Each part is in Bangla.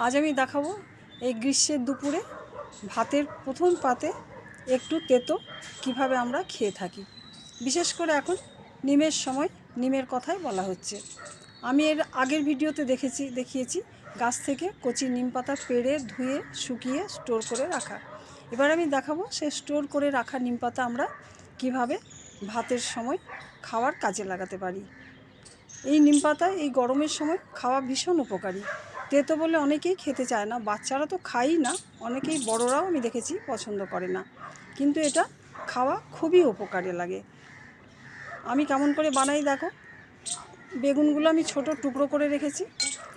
আজ আমি দেখাবো এই গ্রীষ্মের দুপুরে ভাতের প্রথম পাতে একটু তেতো কিভাবে আমরা খেয়ে থাকি। বিশেষ করে এখন নিমের সময় নিমের কথাই বলা হচ্ছে। আমি এর আগের ভিডিওতে দেখিয়েছি গাছ থেকে কচি নিম পাতা পেড়ে ধুয়ে শুকিয়ে স্টোর করে রাখা। এবার আমি দেখাবো সে স্টোর করে রাখা নিম পাতা আমরা কিভাবে ভাতের সময় খাওয়ার কাজে লাগাতে পারি। এই নিম পাতা এই গরমের সময় খাওয়া ভীষণ উপকারী। তেতো বলে অনেকেই খেতে চায় না, বাচ্চারা তো খাই না, অনেকেই বড়রাও আমি দেখেছি পছন্দ করে না, কিন্তু এটা খাওয়া খুবই উপকারে লাগে। আমি কেমন করে বানাই দেখো। বেগুনগুলো আমি ছোট টুকরো করে রেখেছি,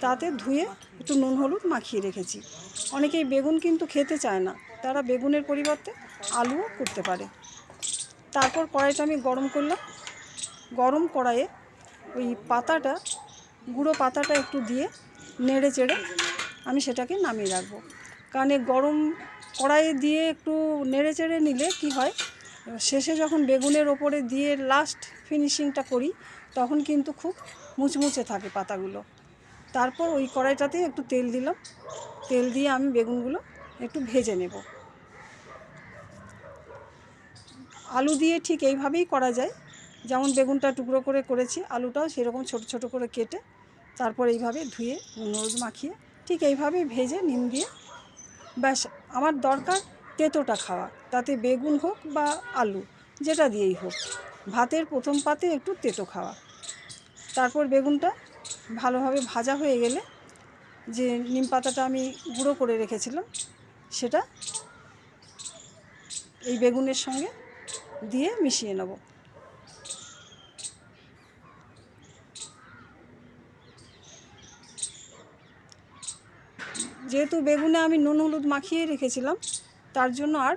তাতে ধুয়ে একটু নুন হলুদ মাখিয়ে রেখেছি। অনেকেই বেগুন কিন্তু খেতে চায় না, তারা বেগুনের পরিবর্তে আলুও করতে পারে। তারপর কড়াইটা আমি গরম করলাম। গরম কড়াইয়ে ওই পাতাটা, গুঁড়ো পাতাটা একটু দিয়ে নেড়ে চেড়ে আমি সেটাকে নামিয়ে রাখবো। কারণ এই গরম কড়াইয়ে দিয়ে একটু নেড়ে চেড়ে নিলে কি হয়, শেষে যখন বেগুনের ওপরে দিয়ে লাস্ট ফিনিশিংটা করি তখন কিন্তু খুব মুচমুচে থাকে পাতাগুলো। তারপর ওই কড়াইটাতে একটু তেল দিলাম, তেল দিয়ে আমি বেগুনগুলো একটু ভেজে নেব। আলু দিয়ে ঠিক এইভাবেই করা যায়, যেমন বেগুনটা টুকরো করে করেছি, আলুটাও সেরকম ছোট ছোট করে কেটে তারপর এইভাবে ধুয়ে নুন হলুদ মাখিয়ে ঠিক এইভাবেই ভেজে নিম দিয়ে, ব্যাস আমার দরকার তেঁতোটা খাওয়া, তাতে বেগুন হোক বা আলু যেটা দিয়েই হোক, ভাতের প্রথম পাতে একটু তেঁতো খাওয়া। তারপর বেগুনটা ভালোভাবে ভাজা হয়ে গেলে যে নিম পাতাটা আমি গুঁড়ো করে রেখেছিলাম সেটা এই বেগুনের সঙ্গে দিয়ে মিশিয়ে নেব। যেহেতু বেগুনে আমি নুন হলুদ মাখিয়ে রেখেছিলাম, তার জন্য আর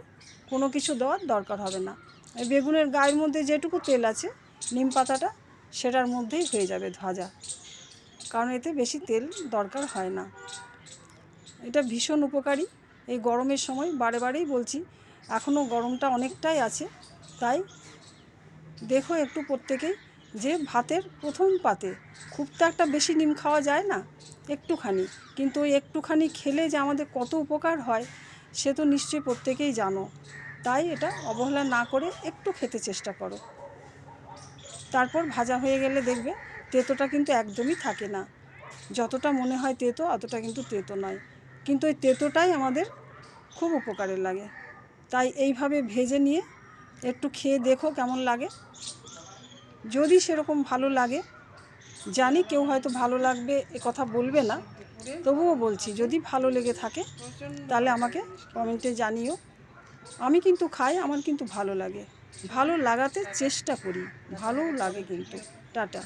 কোনো কিছু দেওয়ার দরকার হবে না। এই বেগুনের গায়ের মধ্যে যেটুকু তেল আছে নিম পাতাটা সেটার মধ্যেই হয়ে যাবে ভাজা, কারণ এতে বেশি তেল দরকার হয় না। এটা ভীষণ উপকারী এই গরমের সময়। বারেই বলছি, এখনও গরমটা অনেকটাই আছে, তাই দেখো একটু প্রত্যেকেই যে ভাতের প্রথম পাতে খুব তো একটা বেশি নিম খাওয়া যায় না, একটুখানি, কিন্তু ওই একটুখানি খেলে যে আমাদের কত উপকার হয় সে তো নিশ্চয়ই প্রত্যেকেই জানো। তাই এটা অবহেলা না করে একটু খেতে চেষ্টা করো। তারপর ভাজা হয়ে গেলে দেখবে তেঁতোটা কিন্তু একদমই থাকে না, যতটা মনে হয় তেঁতো অতটা কিন্তু তেঁতো নয়, কিন্তু ওই তেঁতোটাই আমাদের খুব উপকারে লাগে। তাই এইভাবে ভেজে নিয়ে একটু খেয়ে দেখো কেমন লাগে। যদি সেরকম ভালো লাগে, জানি কেউ হয়তো ভালো লাগবে এ কথা বলবে না, তবুও বলছি যদি ভালো লেগে থাকে তাহলে আমাকে কমেন্টে জানিও। আমি কিন্তু খাই, আমার কিন্তু ভালো লাগে, ভালো লাগাতে চেষ্টা করি, ভালোও লাগে কিন্তু। টাটা।